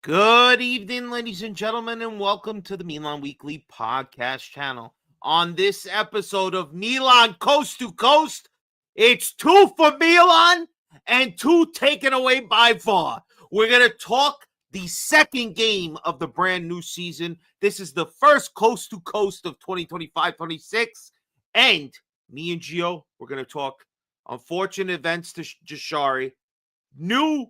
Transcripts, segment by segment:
Good evening, ladies and gentlemen, and welcome to the Milan Weekly Podcast channel. On this episode of Milan Coast to Coast, it's 2 for Milan and 2 taken away by VAR. We're going to talk the second game of the brand new season. This is the first Coast to Coast of 2025-26. And me and Gio, we're going to talk unfortunate events to Jashari, new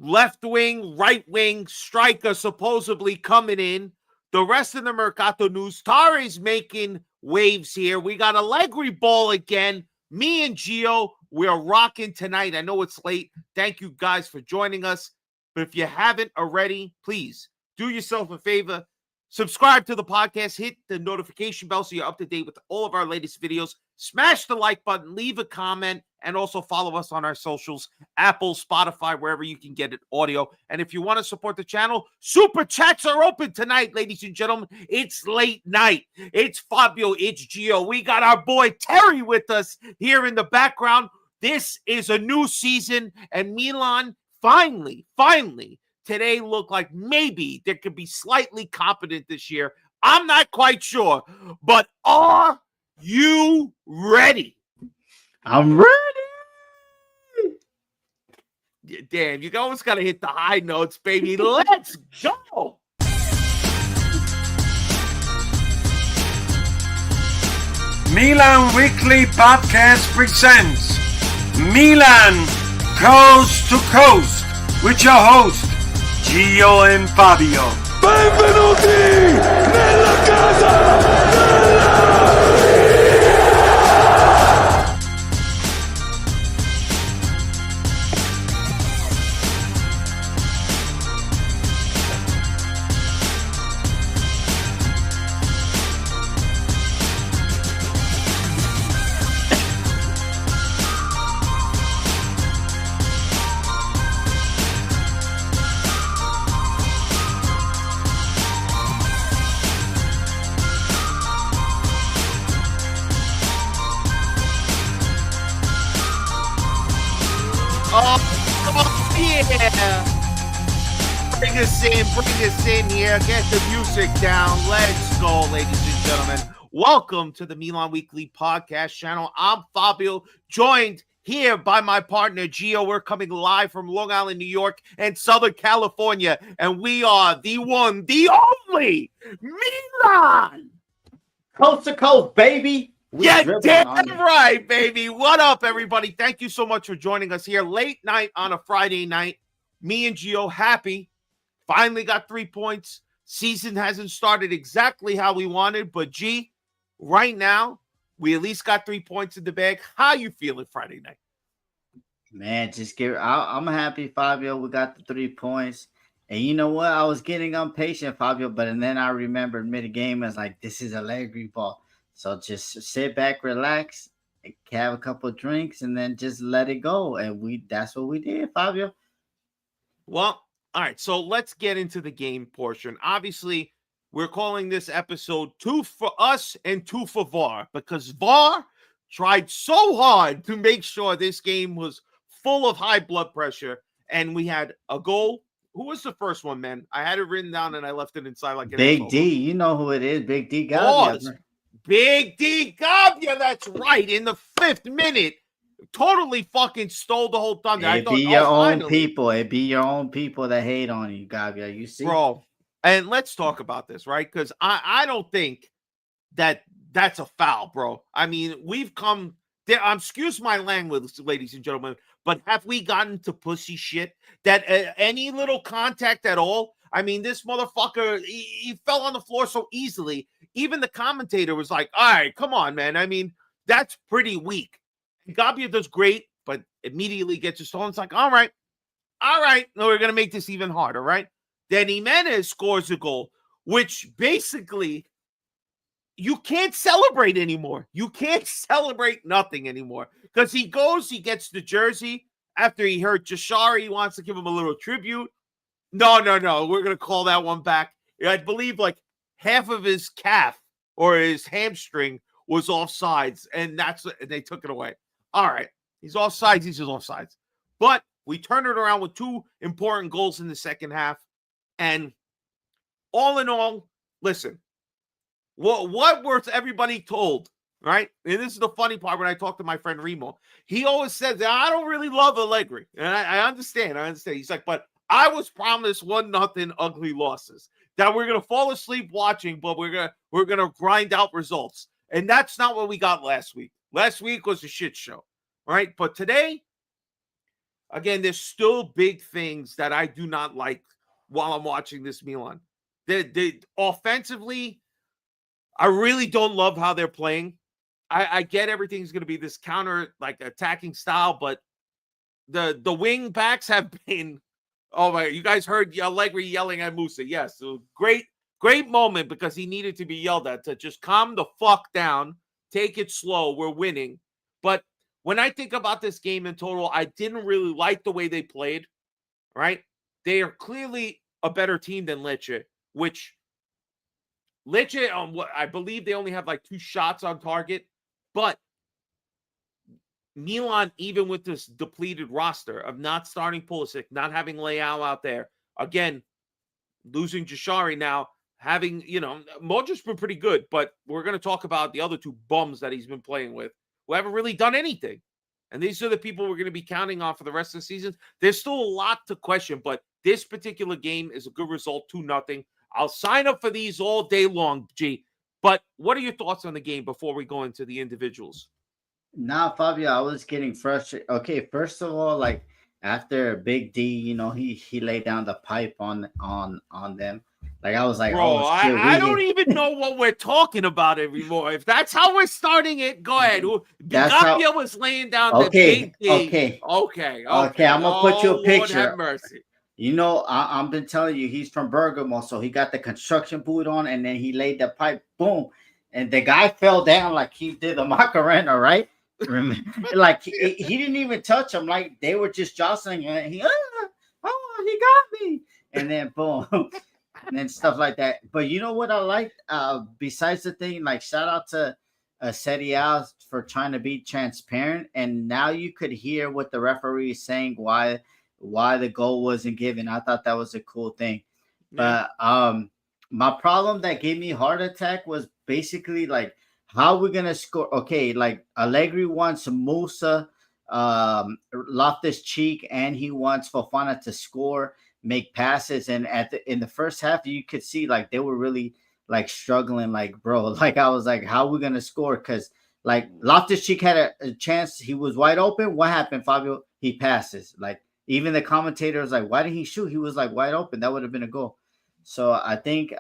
left wing, right wing striker supposedly coming in. The rest of the Mercato news. Tare's making waves here. We got Allegri ball again. Me and Gio, we're rocking tonight. I know it's late. Thank you guys for joining us. But if you haven't already, please do yourself a favor. Subscribe to the podcast. Hit the notification bell so you're up to date with all of our latest videos. Smash the like button. Leave a comment. And also follow us on our socials, Apple, Spotify, wherever you can get it audio. And if you want to support the channel, super chats are open tonight, ladies and gentlemen. It's late night. It's Fabio. It's Gio. We got our boy Terry with us here in the background. This is a new season, and Milan finally, today look like maybe they could be slightly competent this year. I'm not quite sure, but are you ready? I'm ready. Damn, you always got to hit the high notes, baby. Let's go. Milan Weekly Podcast presents Milan Coast to Coast with your host, Gio and Fabio. Benvenuti nella casa Oh, yeah. Bring us in here. Get the music down. Let's go, ladies and gentlemen. Welcome to the Milan Weekly Podcast channel. I'm Fabio, joined here by my partner, Gio. We're coming live from Long Island, New York, and Southern California. And we are the one, the only Milan. Coast to coast, baby. Yeah, damn right, baby. What up, everybody? Thank you so much for joining us here late night on a Friday night. Me and Gio happy. Finally got 3 points. Season hasn't started exactly how we wanted, but G, right now, we at least got 3 points in the bag. How you feeling Friday night? Man, I'm happy, Fabio. We got the 3 points. And you know what? I was getting impatient, Fabio, but then I remembered mid-game, I was like, this is Allegri ball. So just sit back, relax, have a couple of drinks, and then just let it go. And that's what we did, Fabio. Well, all right. So let's get into the game portion. Obviously, we're calling this episode 2 for us and 2 for VAR because VAR tried so hard to make sure this game was full of high blood pressure. And we had a goal. Who was the first one, man? I had it written down and I left it inside like an Big asshole. D. You know who it is. Big D Gabia. Big D Gabia, that's right. In the 5th minute, totally fucking stole the whole thunder. It be your own people. It be your own people that hate on you, Gabia. You see? Bro, and let's talk about this, right? Because I don't think that's a foul, bro. I mean, we've come there. Excuse my language, ladies and gentlemen, but have we gotten to pussy shit that any little contact at all? I mean, this motherfucker, he fell on the floor so easily. Even the commentator was like, all right, come on, man. I mean, that's pretty weak. Gabia does great, but immediately gets his stolen. It's like, all right. No, we're going to make this even harder, right? Then Jimenez scores a goal, which basically you can't celebrate anymore. You can't celebrate nothing anymore because he gets the jersey after he hurt Jashari. He wants to give him a little tribute. No. We're going to call that one back. I believe like half of his calf or his hamstring was offsides, and they took it away. All right. He's offsides. But we turn it around with 2 important goals in the second half. And all in all, listen, what was everybody told, right? And this is the funny part when I talk to my friend Remo. He always says that I don't really love Allegri. And I understand. He's like, but I was promised 1-0 ugly losses that we're gonna fall asleep watching, but we're gonna grind out results. And that's not what we got last week. Last week was a shit show, right? But today, again, there's still big things that I do not like while I'm watching this Milan. They offensively, I really don't love how they're playing. I get everything's going to be this counter, like attacking style, but the wing backs have been. Oh my! You guys heard Allegri yelling at Musa? Yes, so great moment because he needed to be yelled at to just calm the fuck down, take it slow. We're winning, but when I think about this game in total, I didn't really like the way they played. Right? They are clearly a better team than Lecce, which Lecce, what I believe they only have like 2 shots on target, but Milan, even with this depleted roster of not starting Pulisic, not having Leao out there, again, losing Jashari now, having, Modric's been pretty good, but we're going to talk about the other 2 bums that he's been playing with who haven't really done anything. And these are the people we're going to be counting on for the rest of the season. There's still a lot to question, but this particular game is a good result, 2-0. I'll sign up for these all day long, G. But what are your thoughts on the game before we go into the individuals? Nah, Fabio, I was getting frustrated. Okay, first of all, like after Big D, he laid down the pipe on them. Like I was like, Bro, oh shit, I don't even know what we're talking about anymore. If that's how we're starting it, go ahead. That's how. Gabia was laying down the Okay, Big D. okay. Okay. I'm gonna put you a Lord picture. have mercy. I've been telling you, he's from Bergamo, so he got the construction boot on, and then he laid the pipe, boom, and the guy fell down like he did the Macarena, right? Like he didn't even touch him, like they were just jostling, and he got me, and then boom, and then stuff like that. But you know what I like? Besides the thing, like shout out to Serie A for trying to be transparent, and now you could hear what the referee is saying, why the goal wasn't given. I thought that was a cool thing. Yeah. But my problem that gave me heart attack was basically like how we're gonna score. Okay, like Allegri wants Musa, Loftus Cheek, and he wants Fofana to score, make passes, and in the first half you could see like they were really like struggling, like bro, like I was like, how are we gonna score? Because like Loftus Cheek had a chance, he was wide open. What happened, Fabio? He passes. Like even the commentator was like, why did he shoot? He was like wide open. That would have been a goal. So I think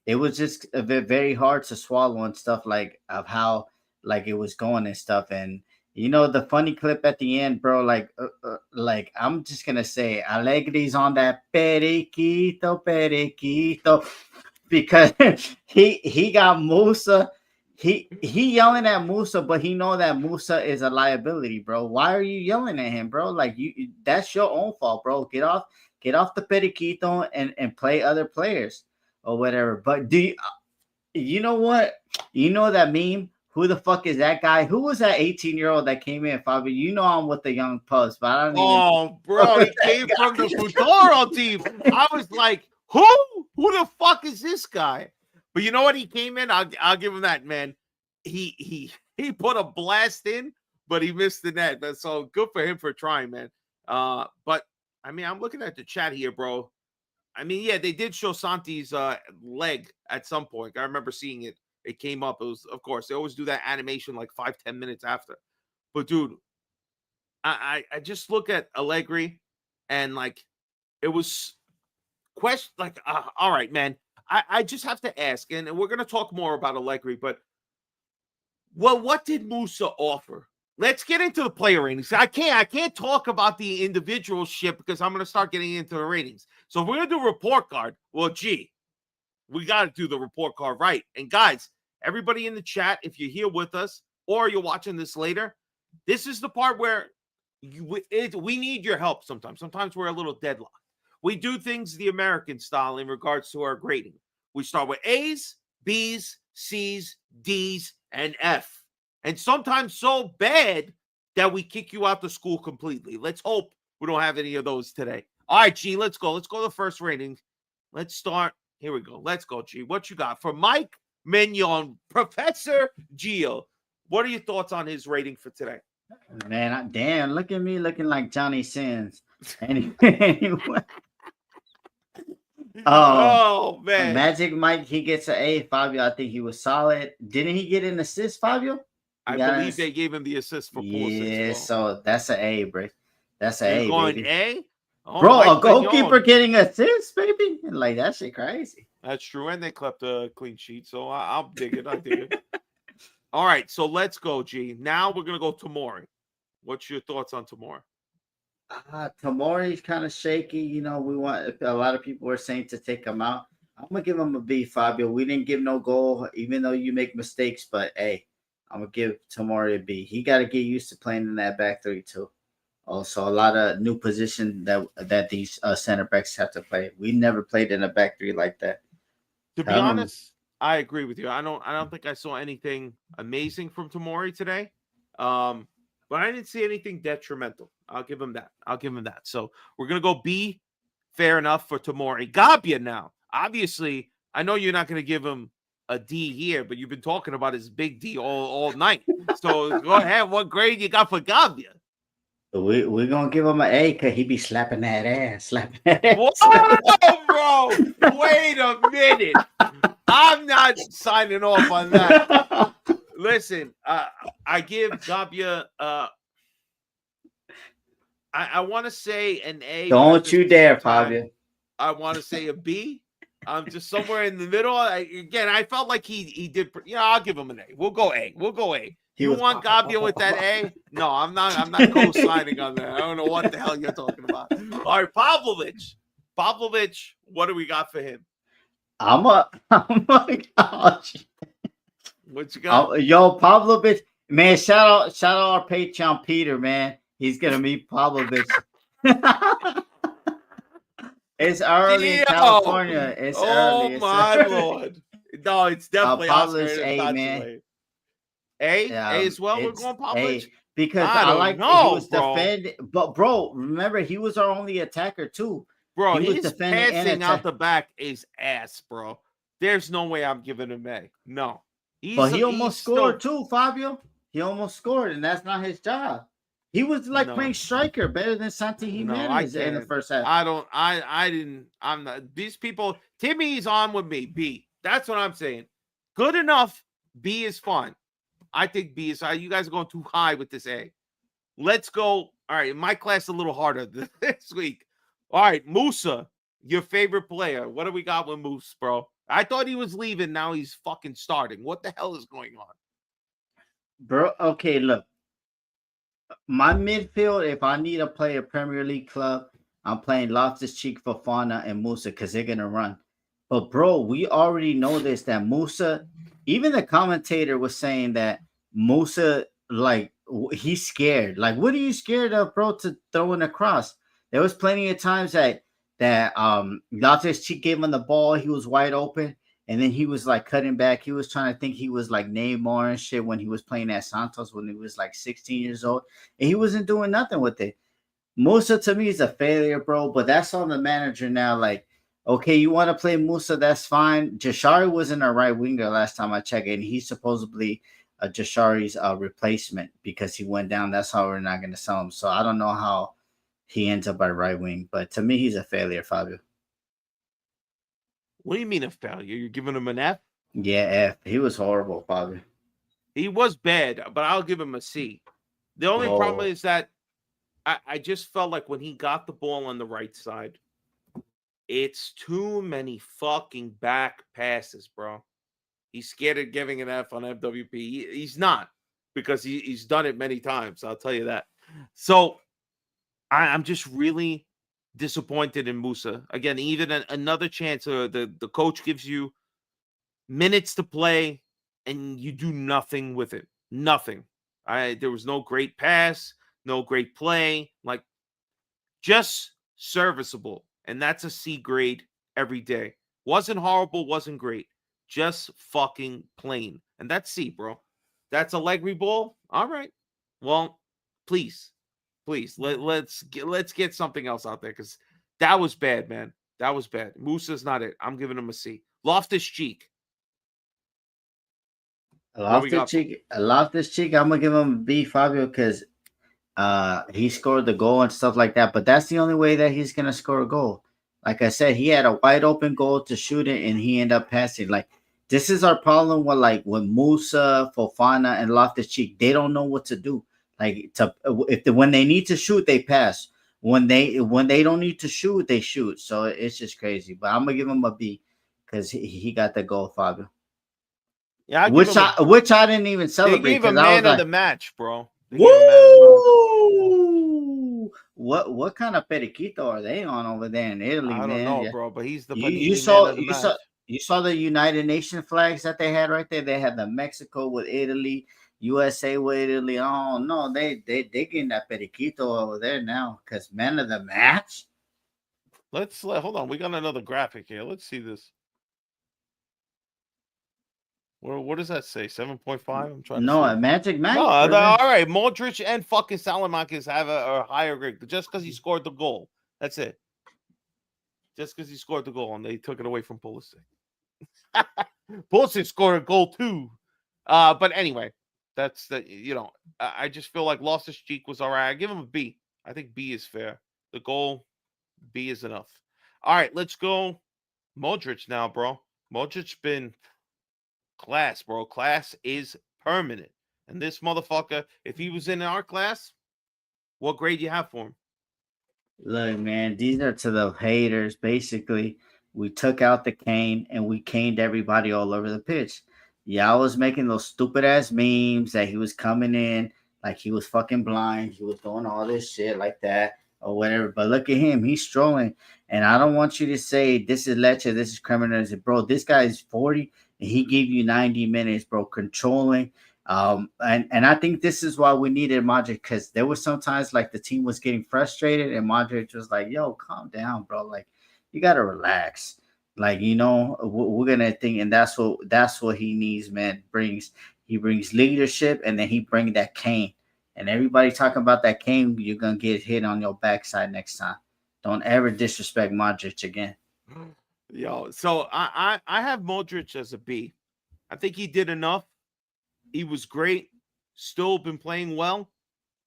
it was just a bit very hard to swallow and stuff, like of how like it was going and stuff. And the funny clip at the end, bro, like I'm just gonna say Allegri's on that periquito because he got Musa. He yelling at Musa, but he know that Musa is a liability, bro. Why are you yelling at him, bro? Like that's your own fault, bro. Get off the periquito and play other players or whatever. But you know what? You know that meme? Who the fuck is that guy? Who was that 18-year-old that came in, Fabio? You know I'm with the young pups, but I don't even. Oh, bro, he came from the Futuro team. I was like, who? Who the fuck is this guy? But you know what? He came in. I'll give him that, man. He put a blast in, but he missed the net. But so good for him for trying, man. But I mean, I'm looking at the chat here, bro. I mean, yeah, they did show Santi's leg at some point. I remember seeing it. It came up. It was, of course, they always do that animation like 5-10 minutes after. But dude, I just look at Allegri and like it was question like all right, man. I just have to ask, and we're gonna talk more about Allegri, but what did Musa offer? Let's get into the player ratings. I can't talk about the individual shit because I'm gonna start getting into the ratings. So if we're gonna do a report card, well, gee, we gotta do the report card right. And guys, everybody in the chat, if you're here with us or you're watching this later, this is the part where we need your help sometimes. Sometimes we're a little deadlocked. We do things the American style in regards to our grading. We start with A's, B's, C's, D's, and F. And sometimes so bad that we kick you out the school completely. Let's hope we don't have any of those today. All right, G, let's go. Let's go to the first ratings. Let's start. Here we go. Let's go, G. What you got for Mike Mignon, Professor Gio? What are your thoughts on his rating for today? Man, damn, look at me looking like Johnny Sins. Anyway, Oh, man. Magic Mike, he gets an A. Fabio, I think he was solid. Didn't he get an assist, Fabio? I believe they gave him the assist for Pulisic. Yeah, so that's an A, bro. That's an You're A, going baby. A? Oh, Bro, Mike a goalkeeper Mignon. getting assists, baby? Like, that shit crazy. That's true, and they kept a clean sheet, so I'll dig it. I dig it. All right, so let's go, G. Now we're going to go Tomori. What's your thoughts on Tomori? Tomori's kind of shaky. You know, a lot of people are saying to take him out. I'm going to give him a B, Fabio. We didn't give no goal, even though you make mistakes, but hey, I'm going to give Tomori a B. He got to get used to playing in that back three, too. Also, a lot of new position that these center backs have to play. We never played in a back three like that. To be honest, I agree with you. I don't think I saw anything amazing from Tomori today. But I didn't see anything detrimental. I'll give him that. So we're gonna go B. Fair enough for Tomori. Gabbia now. Obviously, I know you're not gonna give him a D here, but you've been talking about his big D all night. So go ahead. What grade you got for Gabbia? We're gonna give him an A because he be slapping that ass. Whoa, bro! Wait a minute. I'm not signing off on that. Listen, I give Gabbia I want to say an A. Don't you dare, Fabio. I want to say a B. I'm just somewhere in the middle. I felt like he did. I'll give him an A. We'll go A. You want Gabbia with that A? No, I'm not co-signing on that. I don't know what the hell you're talking about. All right, Pavlovic. What do we got for him? Oh my gosh. What you got? Yo, Pavlovic, man, shout out our Patreon Peter, man. He's gonna meet Pavlovic. It's early in California. It's early. Oh my lord. No, it's definitely Pavlovic A, man. A as well. We're going Pavlovic. Because I like he was defending, but bro, remember he was our only attacker too. Bro, his passing out the back is ass, bro. There's no way I'm giving him A. No. But he almost scored too, Fabio. He almost scored, and that's not his job. He was playing striker better than Santi Jimenez in the first half. I'm not. These people, Timmy's on with me. B. That's what I'm saying. Good enough. B is fine. I think B is high. You guys are going too high with this A. Let's go. All right, my class a little harder this week. All right, Musa, your favorite player. What do we got with Moose, bro? I thought he was leaving. Now he's fucking starting. What the hell is going on? Bro, okay, look. My midfield, if I need to play a Premier League club, I'm playing Loftus-Cheek, Fofana, and Musa because they're going to run. But, bro, we already know this, that Musa, even the commentator was saying that Musa, he's scared. Like, what are you scared of, bro, to throw in a cross? There was plenty of times that Loftus-Cheek gave him the ball. He was wide open. And then he was cutting back. He was trying to think he was like Neymar and shit when he was playing at Santos when he was 16 years old. And he wasn't doing nothing with it. Musa to me is a failure, bro. But that's on the manager now. Okay, you want to play Musa, that's fine. Jashari wasn't a right winger last time I checked. And he's supposedly Jashari's replacement because he went down. That's how we're not going to sell him. So I don't know how he ends up at right wing. But to me, he's a failure, Fabio. What do you mean a failure? You're giving him an F? Yeah, F. He was horrible, Fabio. He was bad, but I'll give him a C. The only problem is that I just felt like when he got the ball on the right side, it's too many fucking back passes, bro. He's scared of giving an F on FWP. He's not, because he's done it many times. I'll tell you that. So I'm just really disappointed in Musa. Again, even another chance. The coach gives you minutes to play, and you do nothing with it. Nothing. There was no great pass, no great play. Just serviceable, and that's a C grade every day. Wasn't horrible, wasn't great. Just fucking plain, and that's C, bro. That's a Allegri ball. All right. Well, please, let's get something else out there, because That was bad, man. That was bad. Musa's not it. I'm giving him a C. Loftus Cheek. What we got? Loftus Cheek. I'm gonna give him a B, Fabio, because he scored the goal and stuff like that. But that's the only way that he's gonna score a goal. Like I said, he had a wide open goal to shoot it, and he ended up passing. Like this is our problem with Musa, Fofana, and Loftus Cheek. They don't know what to do. Like when they need to shoot, they pass. When they don't need to shoot, they shoot. So it's just crazy. But I'm gonna give him a B because he got the goal, Fabio. Yeah, Which I didn't even they celebrate gave a because I was man of like, the match, bro. They gave a man of the match. woo! What kind of periquito are they on over there in Italy, I don't man? know, Yeah. bro, but he's the You Panini man of the match. saw the United Nations flags that they had right there. They had the Mexico with Italy, USA with Italy. Oh no, they getting that periquito over there now because man of the match. Hold on. We got another graphic here. Let's see this. What does that say? 7.5? I'm trying to No, see. a Magic Mike. No, brother. all right. Modric and fucking Salamakis have a higher grade just because he scored the goal. That's it. Just because he scored the goal and they took it away from Pulisic. Pulisic scored a goal too. But anyway, that's the I just feel like Loftus Cheek was all right. I give him a B. I think B is fair. The goal, B is enough. All right, let's go. Modric now, bro. Modric been class, bro. Class is permanent. And this motherfucker, if he was in our class, what grade you have for him? Look, man, these are to the haters. Basically, we took out the cane and we caned everybody all over the pitch. Yeah, I was making those stupid ass memes that he was coming in like he was fucking blind. He was doing all this shit like that or whatever. But look at him, he's strolling. And I don't want you to say this is Lecce, this is criminal. Bro, this guy is 40 and he gave you 90 minutes, bro, controlling. And I think this is why we needed Modric because there was sometimes like the team was getting frustrated and Modric was like, "Yo, calm down, bro. Like you gotta relax. Like we're gonna think." And that's what he needs, man. He brings leadership and then he brings that cane. And everybody talking about that cane, you're gonna get hit on your backside next time. Don't ever disrespect Modric again. Yo, so I have Modric as a B. I think he did enough. He was great. Still been playing well,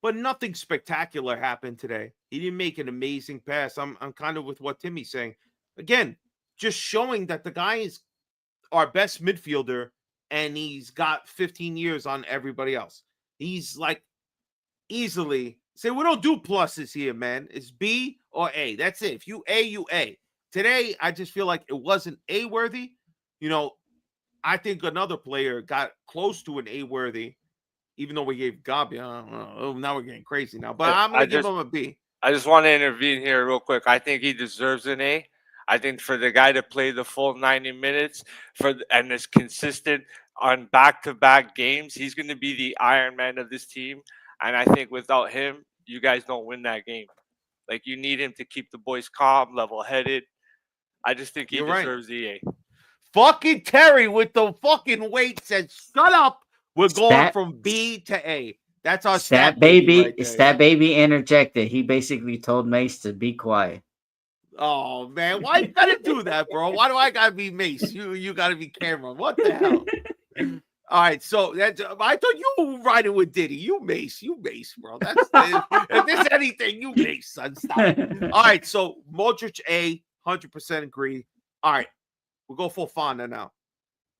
but nothing spectacular happened today. He didn't make an amazing pass. I'm kind of with what Timmy's saying. Again, just showing that the guy is our best midfielder and he's got 15 years on everybody else. He's like easily say we don't do pluses here, man. It's B or A. That's it. If you A, you A. Today, I just feel like it wasn't A worthy. I think another player got close to an A worthy, even though we gave Gabi. I don't know. Oh, now we're getting crazy now. But I'm gonna give him a B. I just want to intervene here real quick. I think he deserves an A. I think for the guy to play the full 90 minutes and is consistent on back-to-back games, he's going to be the Iron Man of this team. And I think without him, you guys don't win that game. Like you need him to keep the boys calm, level-headed. I just think he deserves the A. Fucking Terry with the fucking weight said, "Shut up. We're going from B to A." That's our stat baby. Right stat baby interjected. He basically told Mace to be quiet. Oh man, why you gotta do that, bro? Why do I gotta be Mace? You gotta be Cameron. What the hell? All right, so I thought you were riding with Diddy. You Mace, bro. That's if there's anything, you Mace, son. Stop. All right, so Modric A, 100% agree. All right. We'll go Fofana now.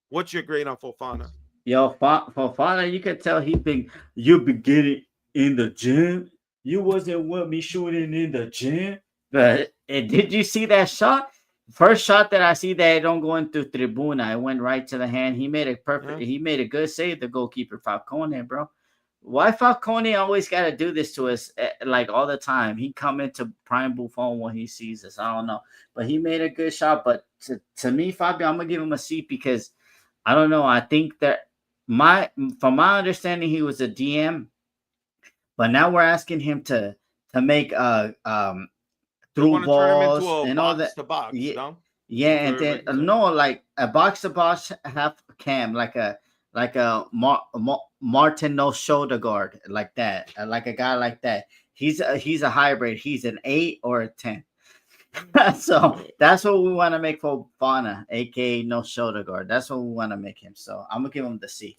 What's your grade on Fofana? Yo, Fofana, you can tell you've been getting in the gym. You wasn't with me shooting in the gym. But did you see that shot? First shot that I see that it don't go into Tribuna. It went right to the hand. He made it perfect. Yeah. He made a good save, the goalkeeper Falcone, bro. Why Falcone always got to do this to us like all the time? He come into prime Buffon when he sees us. I don't know. But he made a good shot. But to me, Fabio, I'm going to give him a C because, I don't know, I think that from my understanding, he was a DM. But now we're asking him to make through balls and all that. Box, yeah, no? Yeah, and then like a box to box half cam, like a Martin no shoulder guard like that, like a guy like that. He's a hybrid. He's an 8 or a 10. So that's what we want to make for Fauna, aka no shoulder guard. That's what we want to make him. So I'm gonna give him the C.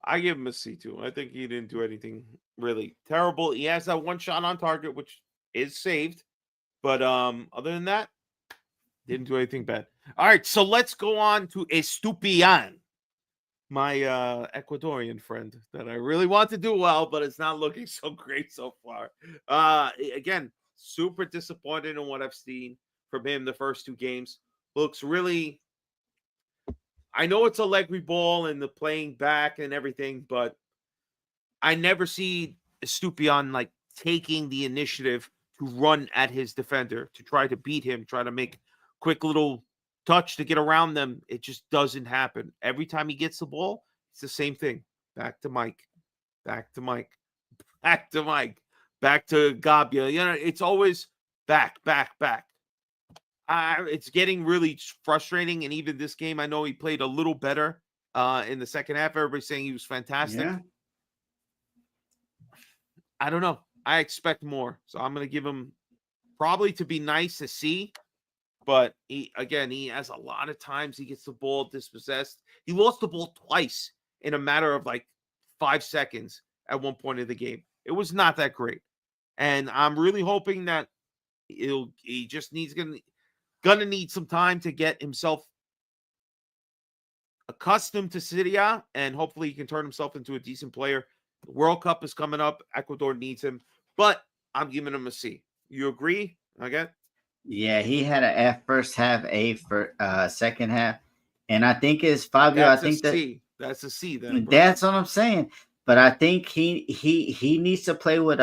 I give him a C too. I think he didn't do anything really terrible. He has that one shot on target, which is saved. But other than that, didn't do anything bad. All right, so let's go on to Estupian, my Ecuadorian friend that I really want to do well, but it's not looking so great so far. Again, super disappointed in what I've seen from him the first two games. Looks really, I know it's a Allegri ball and the playing back and everything, but I never see Estupian like taking the initiative to run at his defender to try to beat him, try to make quick little touch to get around them. It just doesn't happen. Every time he gets the ball, it's the same thing. Back to Mike, back to Mike, back to Mike, back to Gabia. You know, it's always back. It's getting really frustrating. And even this game, I know he played a little better in the second half. Everybody's saying he was fantastic. Yeah. I don't know. I expect more. So I'm going to give him probably to be nice to see. But he has a lot of times he gets the ball dispossessed. He lost the ball twice in a matter of like 5 seconds at one point in the game. It was not that great. And I'm really hoping that he just gonna need some time to get himself accustomed to Serie A, and hopefully he can turn himself into a decent player. The World Cup is coming up. Ecuador needs him, but I'm giving him a C. You agree? Okay. Yeah, he had an F first half, A for second half, and I think it's Fabio. That's I think a C. That's a C then. Bro. That's what I'm saying. But I think he needs to play with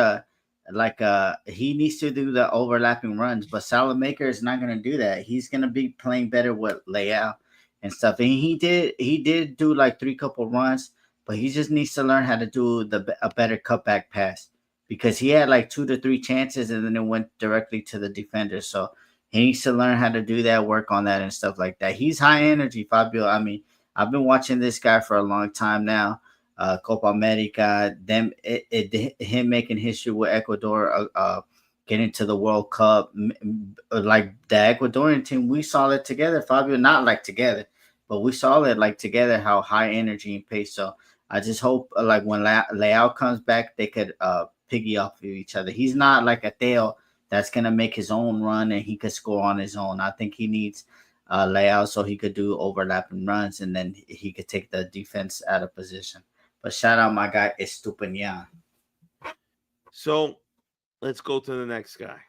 he needs to do the overlapping runs. But Salamaker is not going to do that. He's going to be playing better with layout and stuff. And he did do like 3 couple runs, but he just needs to learn how to do a better cutback pass, because he had like 2 to 3 chances and then it went directly to the defender. So he needs to learn how to do that, work on that and stuff like that. He's high energy, Fabio. I mean, I've been watching this guy for a long time now. Copa America, him making history with Ecuador, getting to the World Cup. Like the Ecuadorian team, we saw it together, Fabio. Not like together, but we saw it like together, how high energy and pace. So I just hope like when Leao comes back, they could piggy off of each other. He's not like a Theo that's gonna make his own run and he could score on his own. I think he needs layout so he could do overlapping runs and then he could take the defense out of position. But shout out my guy Estupinian. So let's go to the next guy.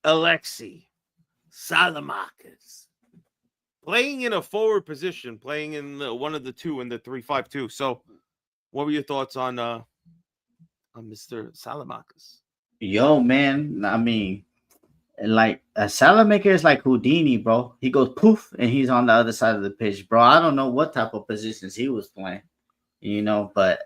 Alexi Salamakis. Playing in a forward position, playing in one of the two in the 3-5-2. So what were your thoughts on Mr. Salamakis? Yo, man, I mean, like a Salamaker is like Houdini, bro. He goes poof and he's on the other side of the pitch, bro. I don't know what type of positions he was playing, but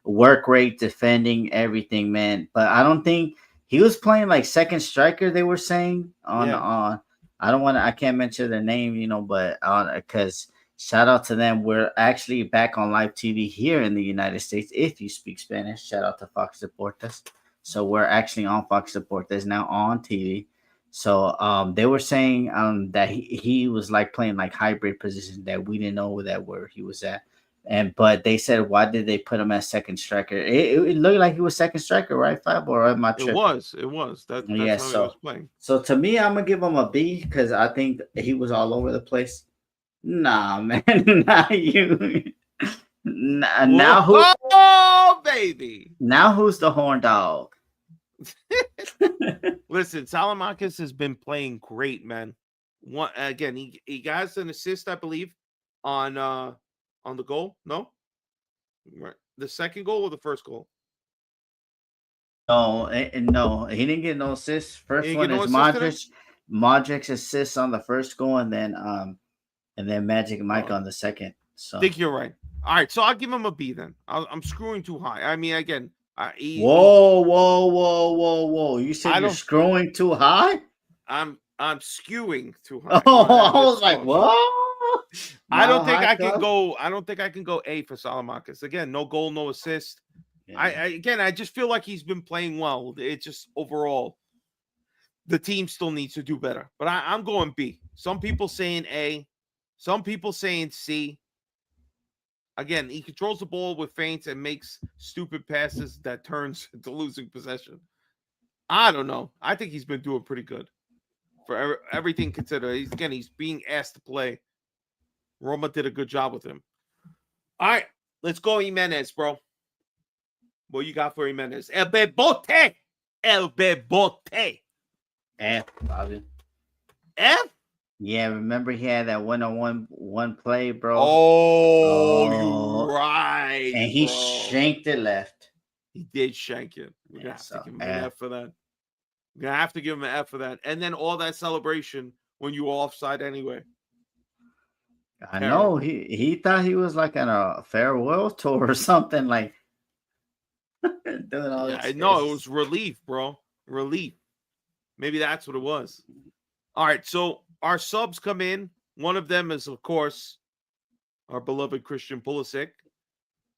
work rate, defending, everything, man. But I don't think he was playing like second striker. They were saying on I can't mention the name, but because shout out to them. We're actually back on live TV here in the United States. If you speak Spanish, shout out to Fox Deportes. So we're actually on Fox Deportes now on TV. So they were saying that he was like playing like hybrid positions that we didn't know where he was at. But they said, why did they put him as second striker? It looked like he was second striker, right, Fab? Or am I tripping? It was. That's yeah. How he was playing. So to me, I'm gonna give him a B because I think he was all over the place. Nah, man, not you. Now who? Oh, baby! Now who's the horn dog? Listen, Salamakis has been playing great, man. He got an assist, I believe, on the goal. No, right. The second goal or the first goal? No, he didn't get no assists. First one is Modric's assist on the first goal, and then Magic Mike on the second. So I think you're right. All right, so I'll give him a B then. I'm screwing too high. I mean, again, whoa! You said you're screwing too high? I'm skewing too high. Oh, I was like, what? I don't think I can go. I don't think I can go A for Salamakis. Again, no goal, no assist. Yeah. I just feel like he's been playing well. It's just overall the team still needs to do better. But I'm going B. Some people saying A, some people saying C. Again, he controls the ball with feints and makes stupid passes that turns into losing possession. I don't know. I think he's been doing pretty good for everything considered. He's being asked to play. Roma did a good job with him. All right, let's go Jimenez, bro. What you got for Jimenez? El Bebote. El Bebote. F, Fabio. F? Yeah, remember he had that one play, bro. Oh, you're right. And he bro. shanked it left. He did shank it. We're gonna have to give him an F for that. We're gonna have to give him an F for that. And then all that celebration when you were offside anyway. I know he thought he was like on a farewell tour or something, like doing all this. I know it was relief, bro. Relief. Maybe that's what it was. All right, so our subs come in. One of them is, of course, our beloved Christian Pulisic.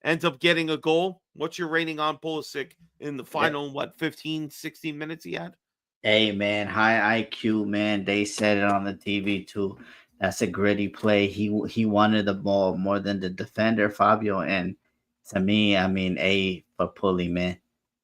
Ends up getting a goal. What's your rating on Pulisic in the final, 15, 16 minutes he had? Hey, man, high IQ, man. They said it on the TV, too. That's a gritty play. He wanted the ball more than the defender, Fabio. And to me, I mean, A for Pulley, man.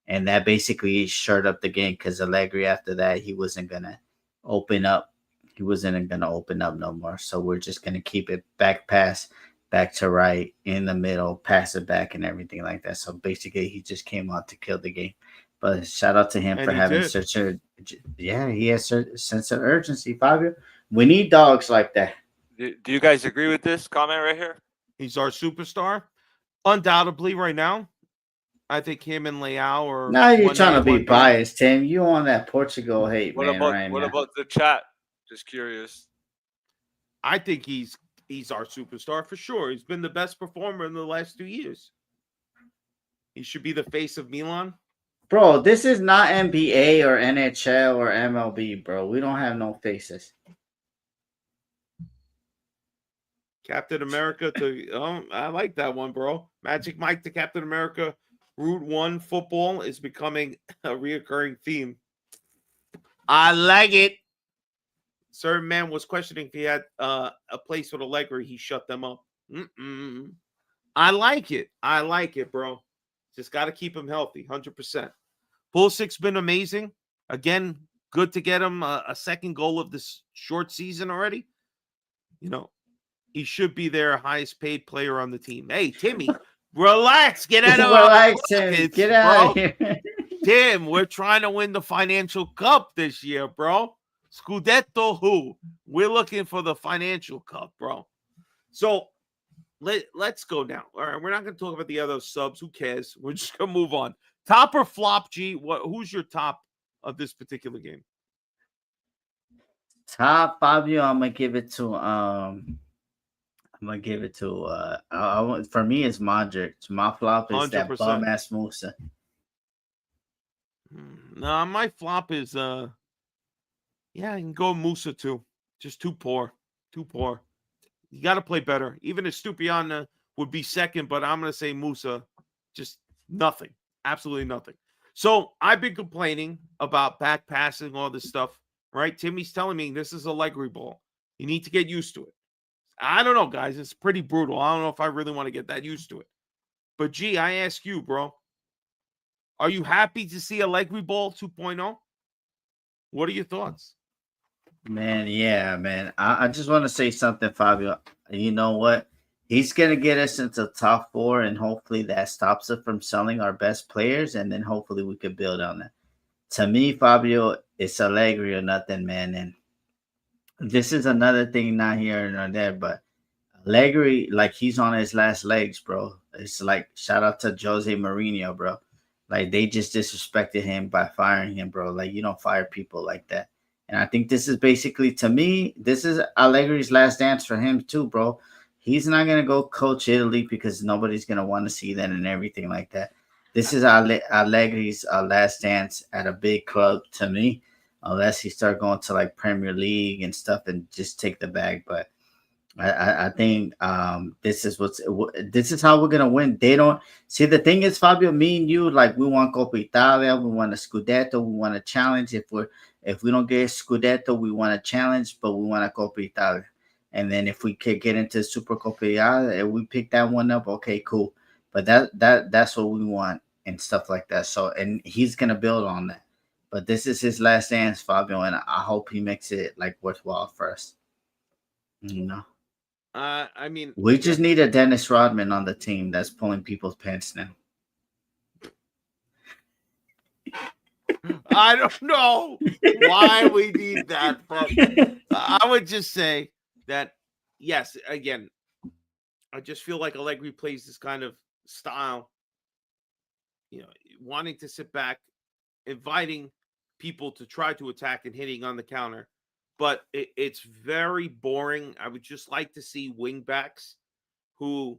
And that basically shirred up the game because Allegri, after that, he wasn't going to open up. He wasn't going to open up no more. So we're just going to keep it back pass, back to right, in the middle, pass it back and everything like that. So basically, he just came out to kill the game. But shout out to him for having such a he has a sense of urgency, Fabio. We need dogs like that. Do you guys agree with this comment right here? He's our superstar, undoubtedly right now. I think him and Leao are. Now you're trying to be biased, Tim. You on that Portugal hate, what man? About, right what now. about the chat? Just curious. I think he's our superstar for sure. He's been the best performer in the last 2 years. He should be the face of Milan. Bro, this is not NBA or NHL or MLB, bro. We don't have no faces. Captain America to I like that one, bro. Magic Mike to Captain America. Route 1 football is becoming a reoccurring theme. I like it. Certain man was questioning if he had a place with Allegri. He shut them up. I like it. I like it, bro. Just got to keep him healthy, 100%. Pulisic's been amazing. Again, good to get him a second goal of this short season already. You know, he should be their highest paid player on the team. Hey, Timmy, relax. Get out of relax, Tim. Get out of here. Tim, we're trying to win the financial cup this year, bro. Scudetto who? We're looking for the financial cup, bro. So let's go now. All right, we're not going to talk about the other subs. Who cares? We're just going to move on. Top or flop, G? Who's your top of this particular game? Top, Fabio, I'm gonna give it to for me it's Modric. My flop is 100%. That bum ass Musa. No, my flop is I can go Musa too. Just too poor. Too poor. You got to play better. Even if Stupiana would be second, but I'm going to say Musa, just nothing. Absolutely nothing. So I've been complaining about back passing, all this stuff, right? Timmy's telling me this is a Allegri ball. You need to get used to it. I don't know, guys. It's pretty brutal. I don't know if I really want to get that used to it. But, G, I ask you, bro, are you happy to see Allegri ball 2.0? What are your thoughts? Man, yeah, man. I just want to say something, Fabio. You know what? He's going to get us into top 4, and hopefully that stops us from selling our best players, and then hopefully we could build on that. To me, Fabio, it's Allegri or nothing, man. And this is another thing, not here nor there, but Allegri, like, he's on his last legs, bro. It's like, shout out to Jose Mourinho, bro. Like, they just disrespected him by firing him, bro. Like, you don't fire people like that. And I think this is basically, to me, this is Allegri's last dance for him too, bro. He's not going to go coach Italy because nobody's going to want to see that and everything like that. This is Allegri's last dance at a big club to me, unless he start going to like Premier League and stuff and just take the bag. But I think this is how we're gonna win. They don't see the thing is, Fabio, me and you, like, we want Coppa Italia, we want a Scudetto, we want a challenge. If If we don't get Scudetto, we want a challenge, but we want a Coppa Italia. And then if we could get into Super Coppa Italia, and we pick that one up, okay, cool. But that's what we want and stuff like that. So, and he's gonna build on that. But this is his last dance, Fabio, and I hope he makes it like worthwhile for us. You know, I mean, we just need a Dennis Rodman on the team that's pulling people's pants now. I don't know why we need that, but I would just say that yes, again, I just feel like Allegri plays this kind of style, wanting to sit back, inviting people to try to attack and hitting on the counter. But it's very boring. I would just like to see wing backs who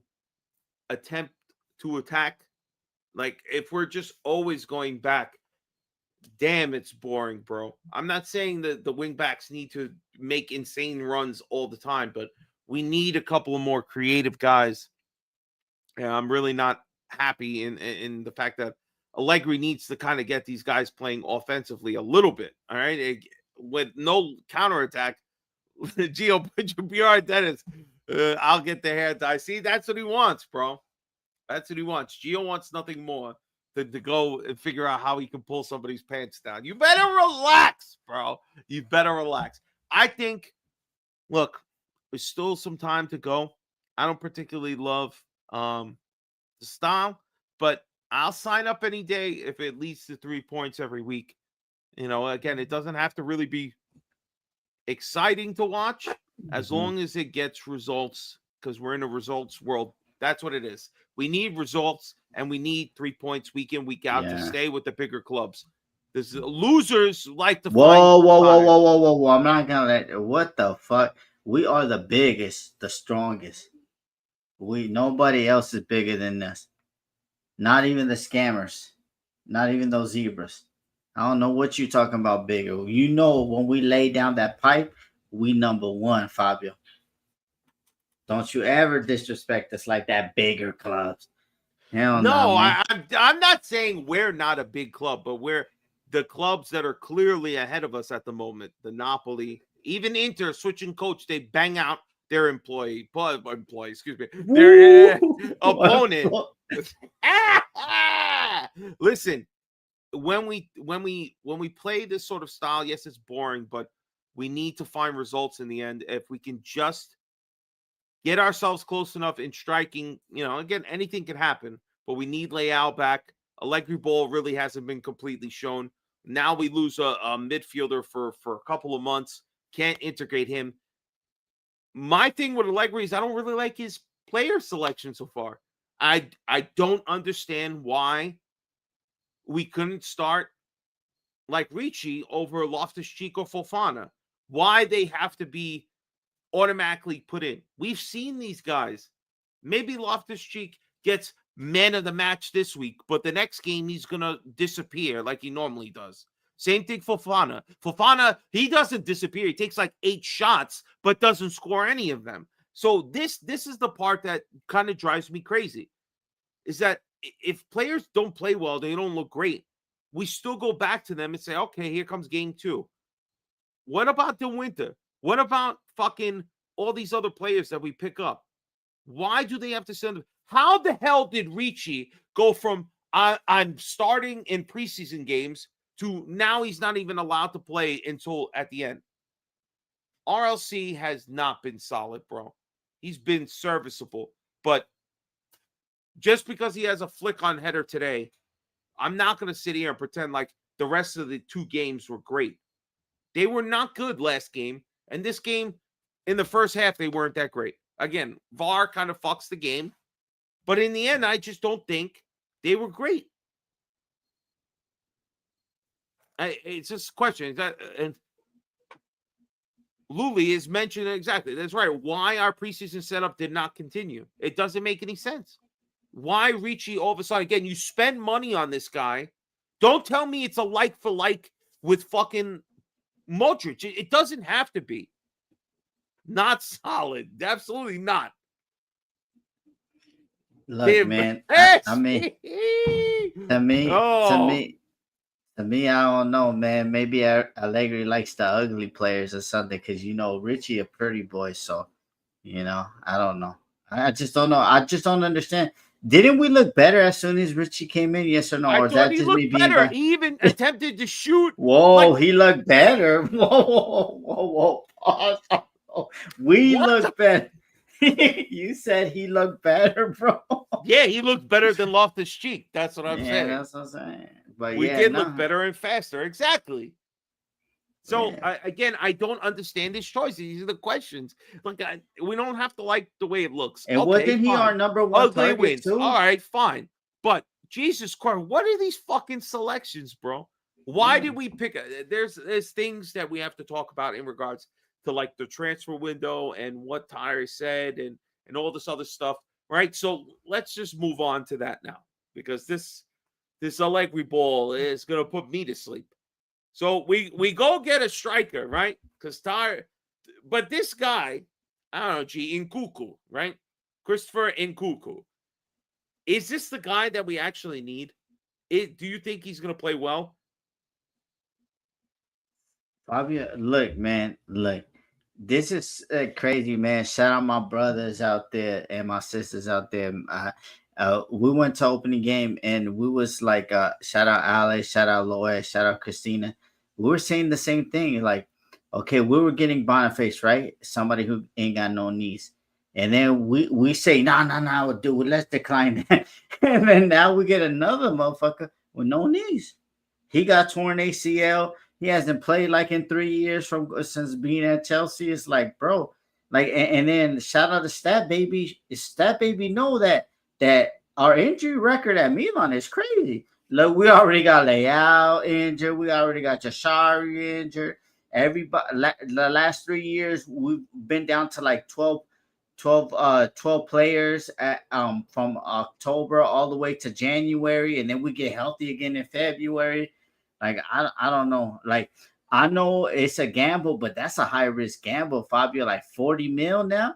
attempt to attack. Like, if we're just always going back, damn, it's boring, bro. I'm not saying that the wing backs need to make insane runs all the time, but we need a couple of more creative guys. And I'm really not happy in the fact that Allegri needs to kind of get these guys playing offensively a little bit. All right. With no counterattack, Gio, be all right, Dennis. I'll get the hair dye. See, that's what he wants, bro. That's what he wants. Gio wants nothing more than to go and figure out how he can pull somebody's pants down. You better relax, bro. You better relax. I think, look, there's still some time to go. I don't particularly love the style, but I'll sign up any day if it leads to 3 points every week. Again, it doesn't have to really be exciting to watch as long as it gets results, because we're in a results world. That's what it is. We need results, and we need 3 points week in, week out to stay with the bigger clubs. There's losers like to Whoa. I'm not gonna let what the fuck? We are the biggest, the strongest. Nobody else is bigger than us. Not even the scammers. Not even those zebras. I don't know what you're talking about bigger. When we lay down that pipe, we number one, Fabio. Don't you ever disrespect us like that, bigger clubs. Hell no, I'm not saying we're not a big club, but we're the clubs that are clearly ahead of us at the moment. The Napoli, even Inter, switching coach, they bang out their employee, excuse me, their opponent. Listen, when we play this sort of style, yes, it's boring, but we need to find results in the end. If we can just get ourselves close enough in striking, again, anything can happen, but we need Leao back. Allegri ball really hasn't been completely shown. Now we lose a midfielder for a couple of months. Can't integrate him. My thing with Allegri is I don't really like his player selection so far. I don't understand why we couldn't start like Ricci over Loftus-Cheek or Fofana. Why they have to be automatically put in. We've seen these guys. Maybe Loftus-Cheek gets man of the match this week, but the next game he's going to disappear like he normally does. Same thing for Fofana. Fofana, he doesn't disappear. He takes like 8 shots, but doesn't score any of them. So this is the part that kind of drives me crazy, is that if players don't play well, they don't look great, we still go back to them and say, okay, here comes game 2. What about the winter? What about fucking all these other players that we pick up? Why do they have to send them? How the hell did Ricci go from I'm starting in preseason games to now he's not even allowed to play until at the end? RLC has not been solid, bro. He's been serviceable, but just because he has a flick on header today, I'm not going to sit here and pretend like the rest of the 2 games were great. They were not good last game, and this game, in the first half, they weren't that great. Again, VAR kind of fucks the game, but in the end, I just don't think they were great. It's just a question. And Luli is mentioning exactly. That's right. Why our preseason setup did not continue. It doesn't make any sense. Why Ricci all of a sudden? Again, you spend money on this guy. Don't tell me it's a like for like with fucking Modric. It doesn't have to be. Not solid. Absolutely not. Look, man. I mean, to To me, I don't know, man. Maybe Allegri likes the ugly players or something, because Richie a pretty boy, so I don't know. I just don't know. I just don't understand. Didn't we look better as soon as Richie came in? Yes or no? I Or is thought that he just me looked being better. bad? He even attempted to shoot. Whoa, Like, he looked better. Whoa. Pause. We what? look better. You said he looked better, bro. Yeah, he looked better than Loftus Cheek. That's what I'm Yeah, saying. that's what I'm saying. But We yeah, did look no. better and faster. Exactly. So Yeah. again, I don't understand his choices. These are the questions. Like, we don't have to like the way it looks. And Okay, wasn't he our fine. number one Ugly target wins. too? All right, fine. But Jesus Christ, what are these fucking selections, bro? Why Yeah. did we pick? There's things that we have to talk about in regards to like the transfer window and what Tyre said and all this other stuff, right? So let's just move on to that now, because this Allegri ball is gonna put me to sleep. So we go get a striker, right? Because Tyre, but this guy, I don't know, Nkuku, right? Christopher Nkuku. Is this the guy that we actually need? Do you think he's gonna play well? Fabio, look, man, look. This is crazy, man. Shout out my brothers out there and my sisters out there. We went to opening game and we was like, shout out Alex, shout out Laura, shout out Christina. We were saying the same thing. Like, okay, we were getting Boniface, right? Somebody who ain't got no knees. And then we say, no, dude, let's decline that. And then now we get another motherfucker with no knees. He got torn ACL. He hasn't played like in 3 years since being at Chelsea. It's like, bro, like, and then shout out to Stat Baby. Stat Baby know that our injury record at Milan is crazy. Look, we already got Leao injured. We already got Jashari injured. Everybody, the last 3 years, we've been down to like 12 players from October all the way to January, and then we get healthy again in February. Like, I don't know. Like, I know it's a gamble, but that's a high risk gamble, Fabio. Like 40 mil now.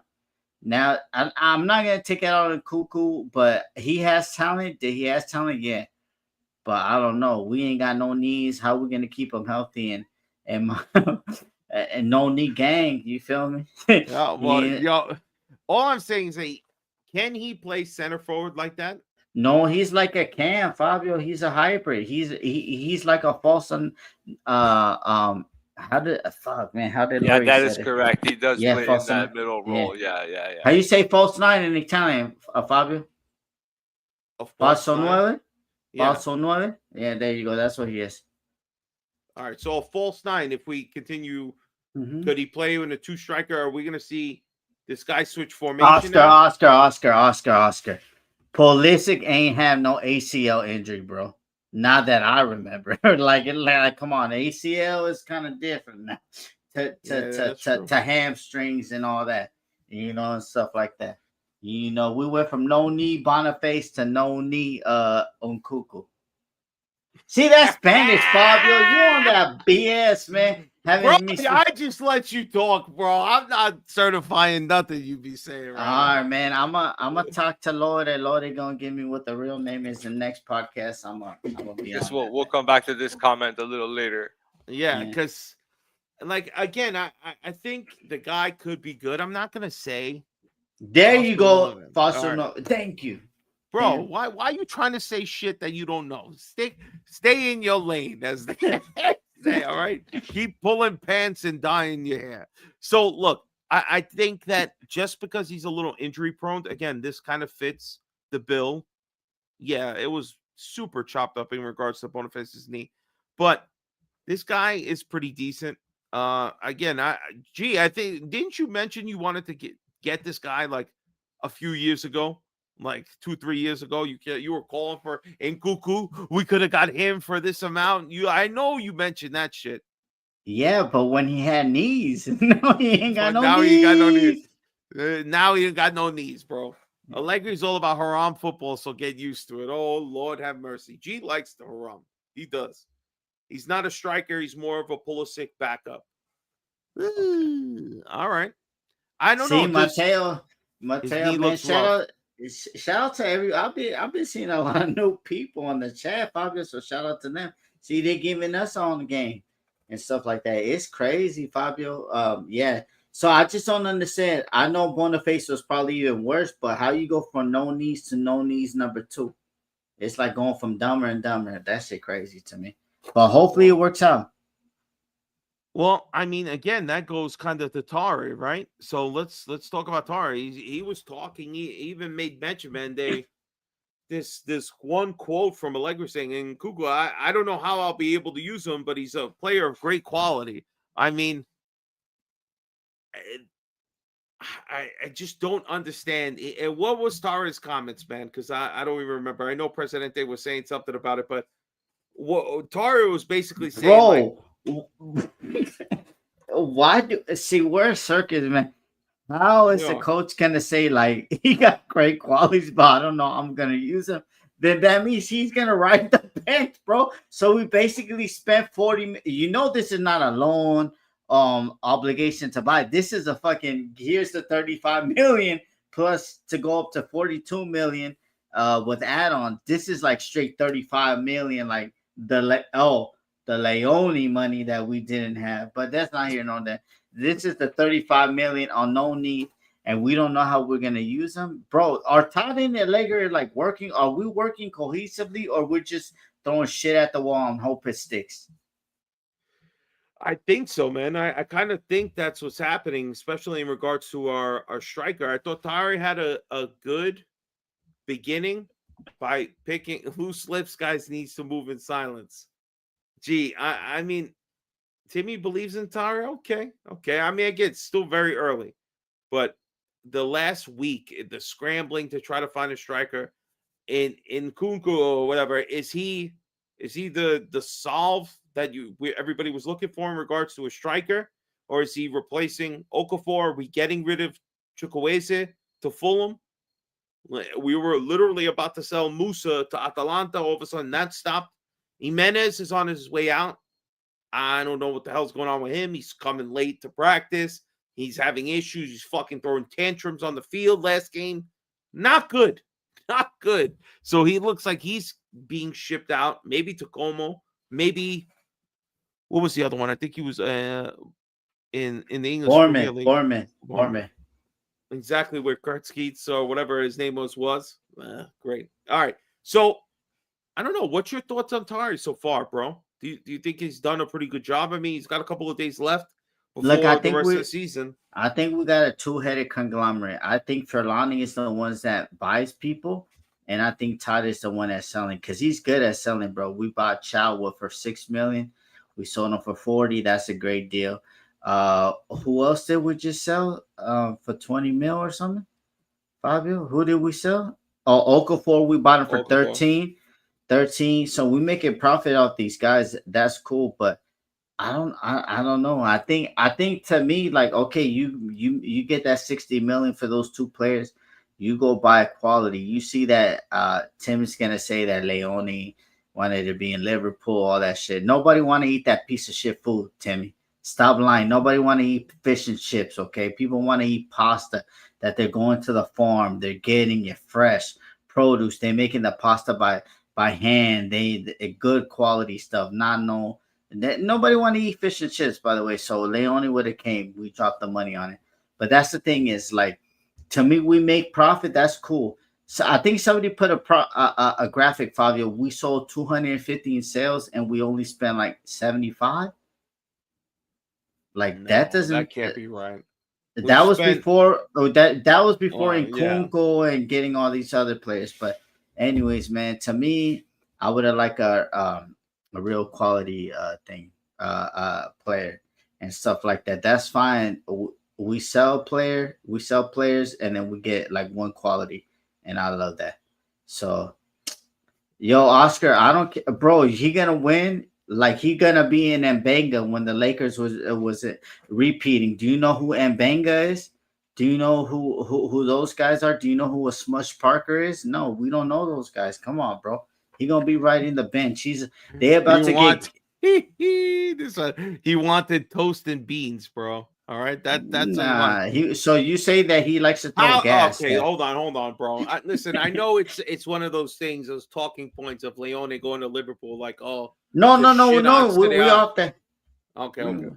Now I'm not gonna take it out on Cuckoo, but he has talent. He has talent, yeah. But I don't know. We ain't got no knees. How we gonna keep him healthy and and no knee gang? You feel me? Yeah, well, Yeah. all I'm saying is, can he play center forward like that? No, he's like a cam, Fabio. He's a hybrid. He's like a false how did fuck man? How did Yeah, Laurie that is said it? correct. He does Yeah, play in false that middle yeah. role. Yeah. How you say false nine in Italian, Fabio? A false Falso nine? nueve? Yeah. Falso nueve? Yeah, there you go. That's what he is. All right. So a false nine. If we continue, Mm-hmm. could he play in a two striker? Are we going to see this guy switch formation? Oscar. Pulisic ain't have no ACL injury, bro. Not that I remember. like, come on, ACL is kind of different now. To hamstrings and all that, and stuff like that. We went from no knee Boniface to no knee Nkuku. See that Spanish, Fabio? You on that BS, man? Bro, I just let you talk, bro. I'm not certifying nothing you be saying right now. All right, man. I'm gonna talk to Lord. Lord gonna give me what the real name is. The next podcast, I'm gonna be. Yes, we'll come back to this comment a little later. Yeah, because like again, I think the guy could be good. I'm not gonna say. There you go, Foster. No, thank you, bro. Why are you trying to say shit that you don't know? Stay in your lane, as they say. All right, keep pulling pants and dyeing your hair. So look, I think that just because he's a little injury prone, again, this kind of fits the bill. Yeah, it was super chopped up in regards to Boniface's knee, but this guy is pretty decent. Again, I think, didn't you mention you wanted to get this guy like a few years ago, like 2-3 years ago? You were calling for Nkuku. We could have got him for this amount. I know you mentioned that shit. Yeah, but when he had knees, no, he ain't got no knees. He got no knees. Now he ain't got no knees, bro. Allegri's all about haram football, so get used to it. Oh, Lord have mercy. G likes the haram. He does. He's not a striker. He's more of a Pulisic backup. All right. I don't know. Mateo, man, shout out to I've been seeing a lot of new people on the chat, Fabio. So shout out to them. See, they giving us on the game and stuff like that. It's crazy, Fabio. Yeah. So I just don't understand. I know Boniface was probably even worse, but how you go from no knees to no knees number 2? It's like going from dumber and dumber. That shit crazy to me. But hopefully it works out. Well, I mean, again, that goes kind of to Tari, right? So let's talk about Tari. He was talking. He even made mention, man. This one quote from Allegri saying, "In Kuku, I don't know how I'll be able to use him, but he's a player of great quality." I mean, I just don't understand. And what was Tara's comments, man? Because I don't even remember. I know Presidente was saying something about it, but what Tara was basically saying, like, Bro, why do see we're circus, man? How is the you coach gonna say like he got great qualities, but I don't know I'm gonna use him? Then that means he's gonna ride the bench, bro. So we basically spent 40. You know, this is not a loan obligation to buy. This is a fucking here's the 35 million plus to go up to 42 million with add-on. This is like straight 35 million, like the Leone money that we didn't have, but that's not here nor there. This is the 35 million on no need, and we don't know how we're gonna use them, bro. Are Todd and Allegri like working? Are we working cohesively, or we're just throwing shit at the wall and hope it sticks? I think so, man. I kind of think that's what's happening, especially in regards to our striker. I thought Tari had a good beginning by picking who slips guys needs to move in silence. Gee, I mean, Timmy believes in Tari. Okay. I mean, again, it's still very early, but the last week, the scrambling to try to find a striker in Kunku or whatever, is he the solve that everybody was looking for in regards to a striker, or is he replacing Okafor? Are we getting rid of Chukwueze to Fulham? We were literally about to sell Musa to Atalanta. All of a sudden, that stopped. Jimenez is on his way out. I don't know what the hell's going on with him. He's coming late to practice. He's having issues. He's fucking throwing tantrums on the field last game. Not good. Not good. So he looks like he's being shipped out. Maybe to Como. Maybe what was the other one? I think he was in the English Premier League. Bournemouth. Exactly where Kurt Skeets or whatever his name was. Great. All right. So I don't know. What's your thoughts on Tari so far, bro? Do you think he's done a pretty good job? I mean, he's got a couple of days left before the rest of the season. I think we got a two-headed conglomerate. I think Ferlani is the ones that buys people, and I think Todd is the one that's selling because he's good at selling, bro. We bought Chow for 6 million. We sold him for 40. That's a great deal. Who else did we just sell for 20 mil or something? Fabio, who did we sell? Oh, Okafor, we bought him for 13. So we make a profit off these guys. That's cool, but I don't know. I think to me, like, okay, you get that 60 million for those two players. You go buy quality. You see that Tim's gonna say that Leone wanted to be in Liverpool, all that shit. Nobody want to eat that piece of shit food, Timmy. Stop lying. Nobody want to eat fish and chips, okay? People want to eat pasta that they're going to the farm. They're getting it fresh produce. They're making the pasta by hand. They good quality stuff. Not no. Nobody want to eat fish and chips, by the way. So Leone would have came. We dropped the money on it. But that's the thing is, like, to me, we make profit. That's cool. So I think somebody put a graphic, Fabio. We sold 250 in sales, and we only spent like 75. Like, that can't be right. That was before Nkunku and getting all these other players. But anyways, man, to me, I would have liked a real quality player and stuff like that. That's fine. We sell players, and then we get like one quality, and I love that. So, yo, Oscar, I don't care, bro. He gonna win. Like, he gonna be in Mbanga when the Lakers was repeating. Do you know who Mbanga is? Do you know who those guys are? Do you know who a Smush Parker is? No, we don't know those guys. Come on, bro. He gonna be riding the bench. They about to get. He wanted toast and beans, bro. All right, that's a lot. Nah, so you say that he likes to throw gas? Okay, Yeah. hold on, bro. Listen, I know it's one of those things, those talking points of Leone going to Liverpool, like, oh, No, just no, no, shit on no. City. We off that. Okay.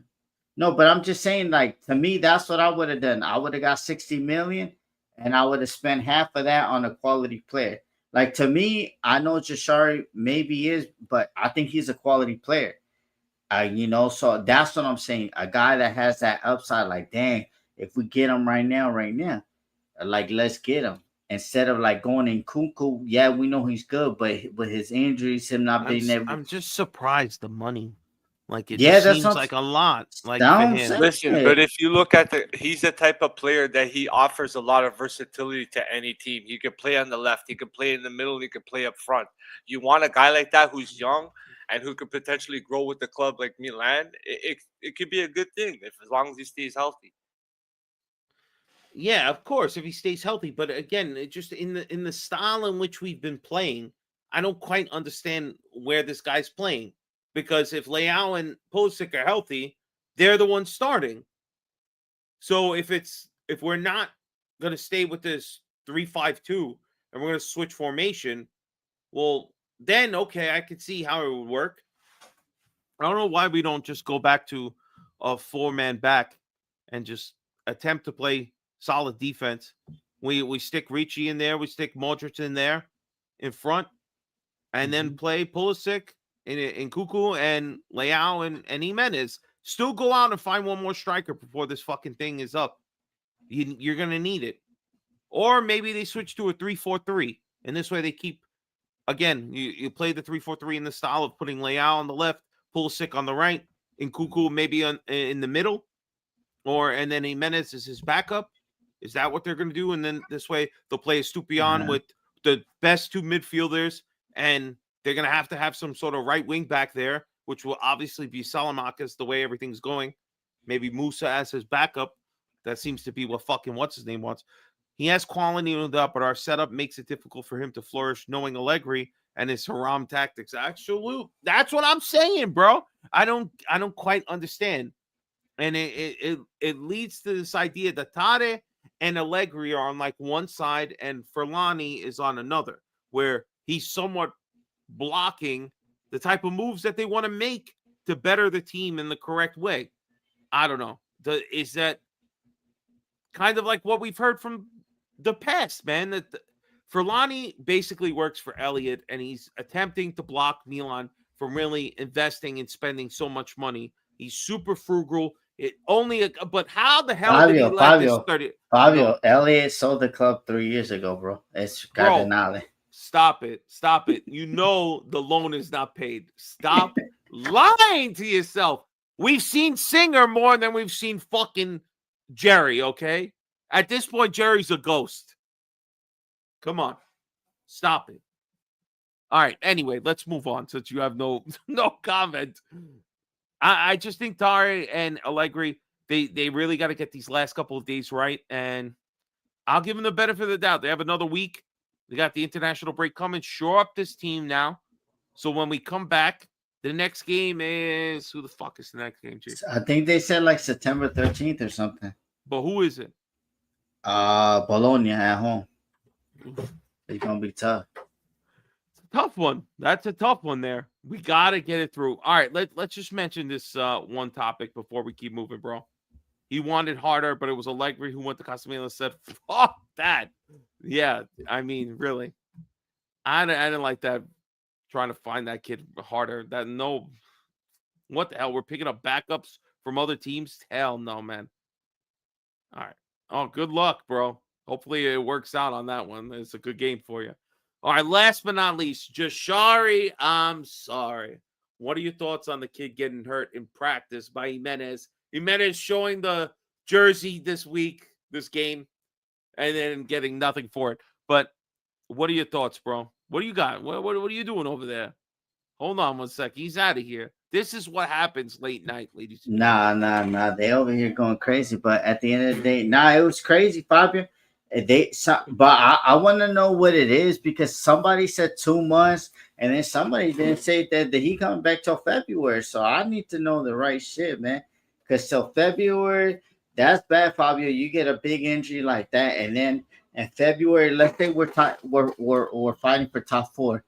No, but I'm just saying, like, to me, that's what I would have done. I would have got 60 million and I would have spent half of that on a quality player. Like, to me, I know Jashari maybe is, but I think he's a quality player. So that's what I'm saying. A guy that has that upside, like, dang, if we get him right now, like, let's get him. Instead of like going in Kunku, yeah, we know he's good, but with his injuries, him not being able. I'm just surprised the money. Like it Yeah, just that's seems what like a lot. Like that's for what I'm him. saying. Listen, but if you look at he's the type of player that he offers a lot of versatility to any team. He could play on the left, he could play in the middle, he could play up front. You want a guy like that who's young and who could potentially grow with the club like Milan. It could be a good thing as long as he stays healthy. Yeah, of course, if he stays healthy. But again, it just in the style in which we've been playing, I don't quite understand where this guy's playing. Because if Leao and Pulisic are healthy, they're the ones starting. So if we're not gonna stay with this 3-5-2 and we're gonna switch formation, well, then okay, I could see how it would work. I don't know why we don't just go back to a 4-man back and just attempt to play solid defense. We stick Ricci in there, we stick Modric in there in front, and then play Pulisic in Cuckoo and Leao and Jimenez. Still go out and find one more striker before this fucking thing is up. You're gonna need it. Or maybe they switch to a 3-4-3, and this way they keep again. You play the 3-4-3 in the style of putting Leao on the left, Pulisic on the right, and Cuckoo maybe in the middle, and then Jimenez is his backup. Is that what they're going to do? And then this way they'll play Stupion with the best two midfielders, and they're going to have some sort of right wing back there, which will obviously be Salamakis the way everything's going. Maybe Musa as his backup. That seems to be what fucking what's his name wants. He has quality in that, but our setup makes it difficult for him to flourish, knowing Allegri and his haram tactics. Absolute. That's what I'm saying, bro. I don't quite understand. And it leads to this idea that Tade and Allegri are on like one side and Furlani is on another, where he's somewhat blocking the type of moves that they want to make to better the team in the correct way. I don't know. Is that kind of like what we've heard from the past, man? That Furlani basically works for Elliott, and he's attempting to block Milan from really investing and spending so much money. He's super frugal. But how the hell did he let this 30? Fabio, Elliott sold the club 3 years ago, bro. It's Cardinale. Stop it. You know the loan is not paid. Stop lying to yourself. We've seen Singer more than we've seen fucking Jerry, okay? At this point, Jerry's a ghost. Come on. Stop it. All right. Anyway, let's move on since you have no comment. I just think Tare and Allegri, they really got to get these last couple of days right. And I'll give them the benefit of the doubt. They have another week. They got the international break coming. Shore up this team now. So when we come back, the next game is who the fuck is the next game, Jake? I think they said like September 13th or something. But who is it? Bologna at home. It's gonna be tough. It's a tough one. That's a tough one there. We gotta get it through. All right, let's just mention this one topic before we keep moving, bro. He wanted harder, but it was Allegri who went to Casemiro and said, fuck that. Yeah, I mean, really. I didn't like that, trying to find that kid harder. What the hell? We're picking up backups from other teams? Hell no, man. All right. Oh, good luck, bro. Hopefully it works out on that one. It's a good game for you. All right, last but not least, Jashari, I'm sorry. What are your thoughts on the kid getting hurt in practice by Jimenez? Jimenez showing the jersey this game, and then getting nothing for it. But what are your thoughts, bro? What do you got? What are you doing over there? Hold on one sec. He's out of here. This is what happens late night, ladies. Nah. They over here going crazy. But at the end of the day, it was crazy, Fabio. But I want to know what it is, because somebody said 2 months, and then somebody didn't say that he coming back till February. So I need to know the right shit, man. Because till February, That's bad, Fabio. You get a big injury like that, and then in February, let's say we're fighting for top four.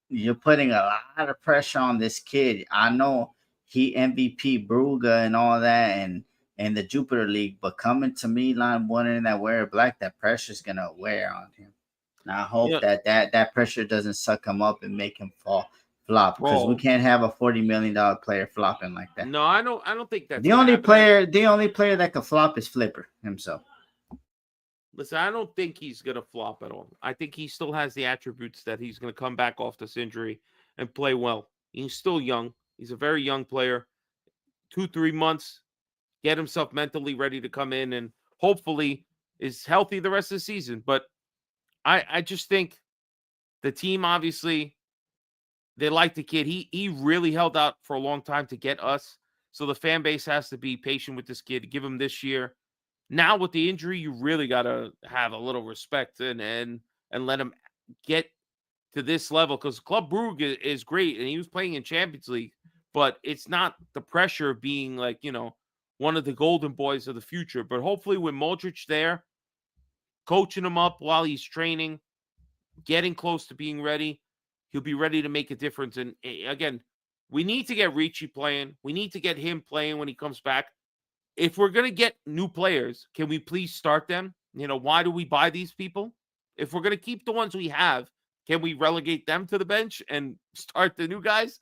You're putting a lot of pressure on this kid. I know he MVP Bruga and all that, and the Jupiter League, but coming to Milan, wanting that wear black, that pressure's gonna wear on him. And I hope Yeah, that pressure doesn't suck him up and make him flop, because we bro. can't have a $40 million player flopping like that. No, I don't think that's The gonna only happen. player that can flop is Flipper himself. Listen, I don't think he's gonna flop at all. I think he still has the attributes that he's gonna come back off this injury and play well. He's still young. He's a very young player. 2-3 months, get himself mentally ready to come in and hopefully is healthy the rest of the season. But I just think the team obviously they like the kid. He really held out for a long time to get us. So the fan base has to be patient with this kid, give him this year. Now with the injury, you really gotta have a little respect and let him get to this level because Club Brugge is great and he was playing in Champions League, but it's not the pressure of being like, one of the golden boys of the future. But hopefully with Modric there, coaching him up while he's training, getting close to being ready, he'll be ready to make a difference. And again, we need to get Ricci playing. We need to get him playing when he comes back. If we're going to get new players, can we please start them? Why do we buy these people? If we're going to keep the ones we have, can we relegate them to the bench and start the new guys?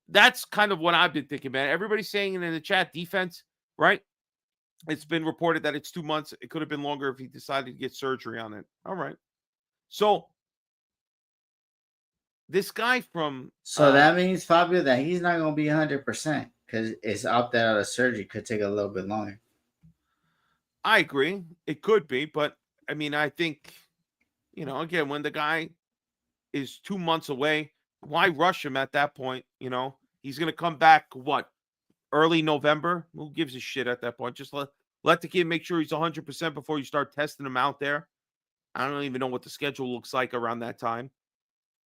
That's kind of what I've been thinking, man. Everybody's saying it in the chat, defense, right? It's been reported that it's 2 months. It could have been longer if he decided to get surgery on it. All right. So this guy from So that means, Fabio, that he's not going to be 100% because it's out out of surgery. Could take a little bit longer. I agree. It could be, but I mean, I think, again, when the guy is 2 months away, why rush him at that point? He's going to come back, what, early November? Who gives a shit at that point? Just let the kid make sure he's 100% before you start testing him out there. I don't even know what the schedule looks like around that time.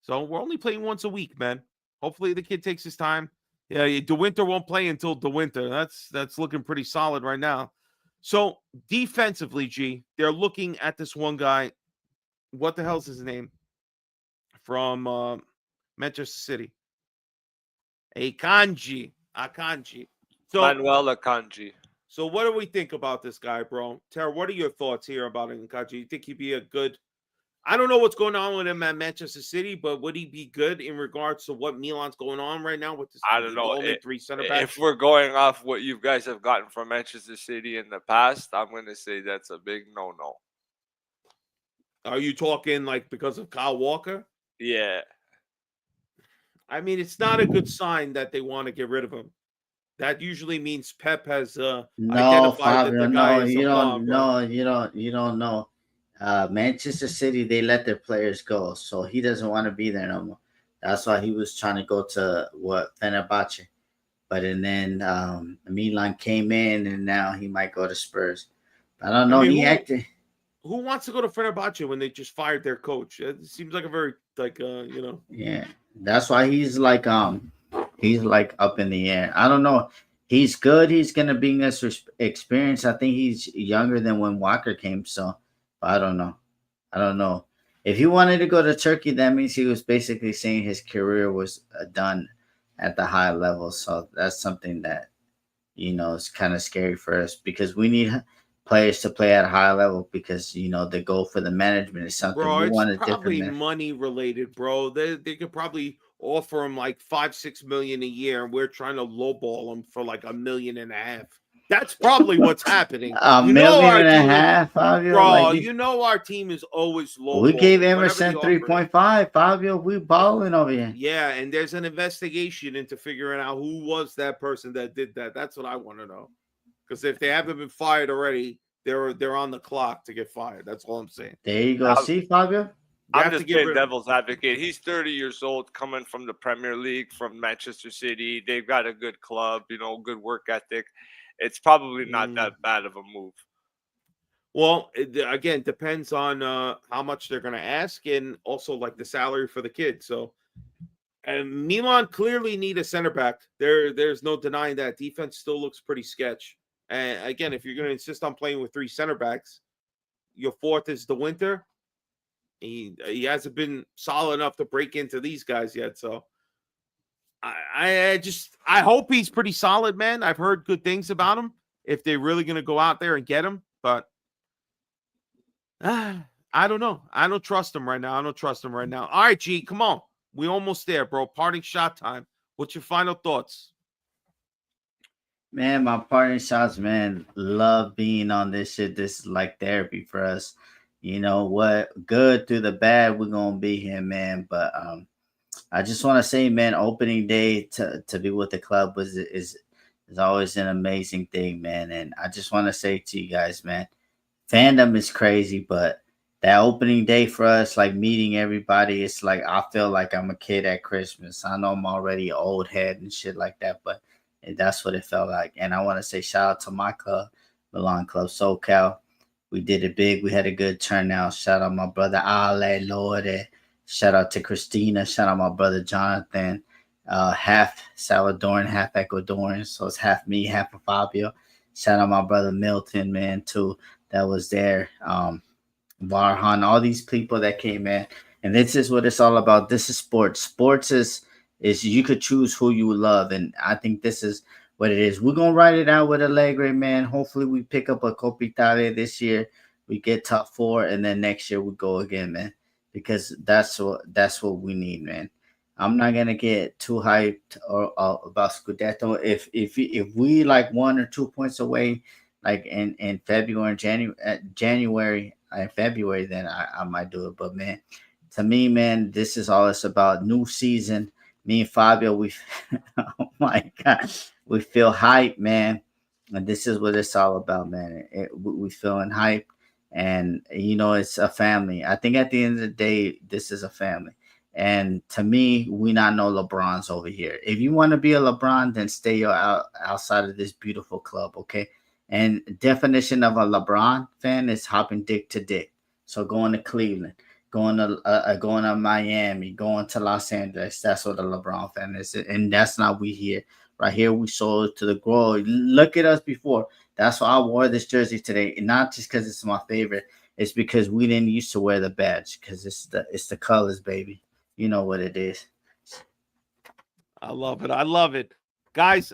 So we're only playing once a week, man. Hopefully the kid takes his time. Yeah, DeWinter won't play until DeWinter. That's looking pretty solid right now. So defensively, G, they're looking at this one guy. What the hell's his name? From Manchester City. Akanji. So Manuel Akanji. So what do we think about this guy, bro? Tara, what are your thoughts here about Akanji? You think he'd be a good... I don't know what's going on with him at Manchester City, but would he be good in regards to what Milan's going on right now with this? I don't know. Only 3 center backs. If we're going off what you guys have gotten from Manchester City in the past, I'm going to say that's a big no-no. Are you talking like because of Kyle Walker? Yeah. I mean, it's not a good sign that they want to get rid of him. That usually means Pep has identified Fabio, that the guy is you a don't bomb, bro. you don't know. Manchester City, they let their players go, so he doesn't want to be there no more. That's why he was trying to go to Fenerbahce, but then Milan came in, and now he might go to Spurs. I don't know. I mean, He acted. Who wants to go to Fenerbahce when they just fired their coach? It seems like a very Yeah, that's why he's like up in the air. I don't know. He's good. He's gonna bring us experience. I think he's younger than when Walker came. So I don't know. If he wanted to go to Turkey, that means he was basically saying his career was done at the high level. So that's something that is kind of scary for us because we need players to play at a high level because the goal for the management is something bro. we want It's a probably different. money related, bro. They could probably offer him like $5-6 million a year, and we're trying to lowball him for like $1.5 million. That's probably what's happening. A million and a half, Fabio. Bro, our team is always low. We gave Emerson 3.5, Fabio. We balling over here. Yeah, and there's an investigation into figuring out who was that person that did that. That's what I want to know. Because if they haven't been fired already, they're on the clock to get fired. That's all I'm saying. There you go. See, Fabio? I'm just playing devil's advocate. He's 30 years old, coming from the Premier League, from Manchester City. They've got a good club, good work ethic. It's probably not that bad of a move. Well, again, depends on how much they're going to ask and also like the salary for the kid. So, and Milan clearly need a center back. There's no denying that. Defense still looks pretty sketch. And again, if you're going to insist on playing with 3 center backs, your fourth is the Winter. He hasn't been solid enough to break into these guys yet. So I hope he's pretty solid, man. I've heard good things about him. If they're really going to go out there and get him, but I don't know. I don't trust him right now. All right, G, come on. We almost there, bro. Parting shot time. What's your final thoughts? Man, my parting shots, man. Love being on this shit. This is like therapy for us. You know what? Good through the bad, we're gonna be here, man. But I just want to say, man, opening day to be with the club is always an amazing thing, man. And I just want to say to you guys, man, fandom is crazy, but that opening day for us, like meeting everybody, it's like I feel like I'm a kid at Christmas. I know I'm already an old head and shit like that, but that's what it felt like. And I want to say shout out to my club, Milan Club SoCal. We did it big. We had a good turnout. Shout out my brother Ale Lorde. Shout out to Christina. Shout out my brother Jonathan. Half Salvadoran, half Ecuadorian. So it's half me, half of Fabio. Shout out my brother Milton, man, too. That was there. Varhan, all these people that came in. And this is what it's all about. This is sports. Sports is you could choose who you love. And I think this is what it is. We're going to write it out with Alegre, man. Hopefully we pick up a Copitale this year. We get top 4, and then next year we go again, man. Because that's what we need, man. I'm not gonna get too hyped or about Scudetto. If we like 1 or 2 points away, like in February and January and February, then I might do it. But man, to me, man, this is all it's about. New season. Me and Fabio, oh my god, we feel hype, man. And this is what it's all about, man. We feeling hype. And you know, it's a family. I think at the end of the day, this is a family. And to me, we not no LeBrons over here. If you want to be a LeBron, then stay outside of this beautiful club, okay? And definition of a LeBron fan is hopping dick to dick. So going to Cleveland, going to Miami, going to Los Angeles. That's what a LeBron fan is, and that's not we here. Right here, we sold to the glory. Look at us before. That's why I wore this jersey today, and not just because it's my favorite. It's because we didn't used to wear the badge because it's the colors, baby. You know what it is. I love it. Guys,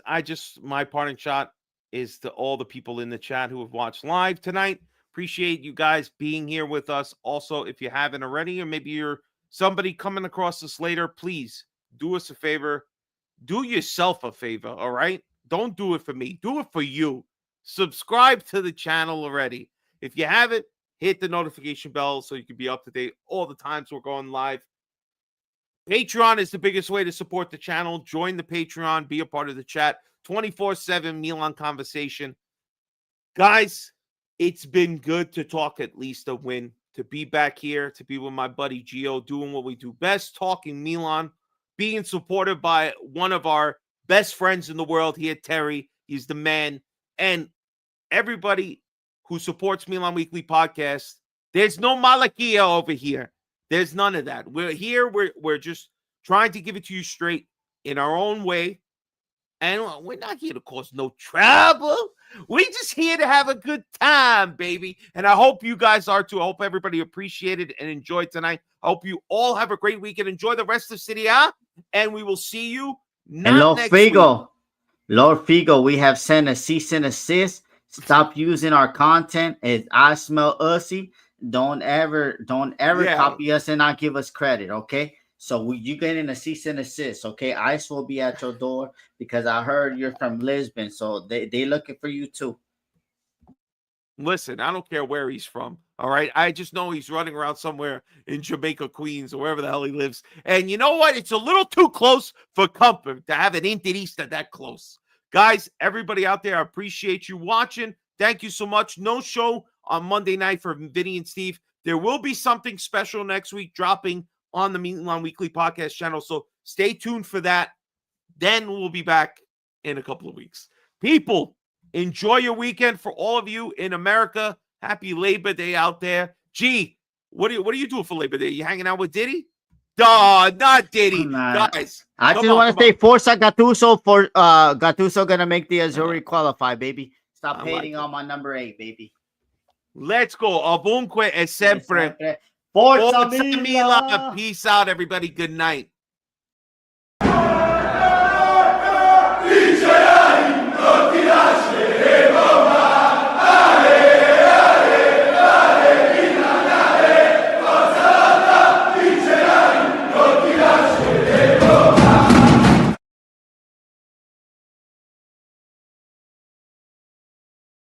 my parting shot is to all the people in the chat who have watched live tonight. Appreciate you guys being here with us. Also, if you haven't already, or maybe you're somebody coming across this later, please do us a favor. Do yourself a favor, all right? Don't do it for me. Do it for you. Subscribe to the channel already. If you haven't, hit the notification bell so you can be up to date all the times we're going live. Patreon is the biggest way to support the channel. Join the Patreon. Be a part of the chat. 24/7 Milan conversation. Guys, it's been good to talk at least a win. To be back here, to be with my buddy Gio, doing what we do best, talking Milan, being supported by one of our best friends in the world here, Terry. He's the man. And everybody who supports Milan Weekly Podcast, there's no Malakia over here. There's none of that. We're here. We're just trying to give it to you straight in our own way. And we're not here to cause no trouble. We're just here to have a good time, baby. And I hope you guys are too. I hope everybody appreciated and enjoyed tonight. I hope you all have a great week and enjoy the rest of Serie A. And we will see you next week. Lord Figo, we have sent a cease and assist. Stop using our content. As I smell ussy. Don't ever copy us and not give us credit, okay? So you getting a cease and assist, okay? ICE will be at your door because I heard you're from Lisbon, so they looking for you too. Listen, I don't care where he's from, all right? I just know he's running around somewhere in Jamaica, Queens, or wherever the hell he lives. And you know what? It's a little too close for comfort to have an Interista that close. Guys, everybody out there, I appreciate you watching. Thank you so much. No show on Monday night for Vinny and Steve. There will be something special next week dropping on the Milan Weekly Podcast channel, so stay tuned for that. Then we'll be back in a couple of weeks. People, enjoy your weekend. For all of you in America, happy Labor Day out there. Gee, what are you doing for Labor Day? You hanging out with Diddy? Duh, not Diddy. Guys, I just want to say Forza Gattuso gonna make the Azzurri qualify, baby. Stop I like hating it. on my number 8, baby. Let's go. Ovunque e sempre. Forza Forza Milan. Milan. Peace out, everybody. Good night.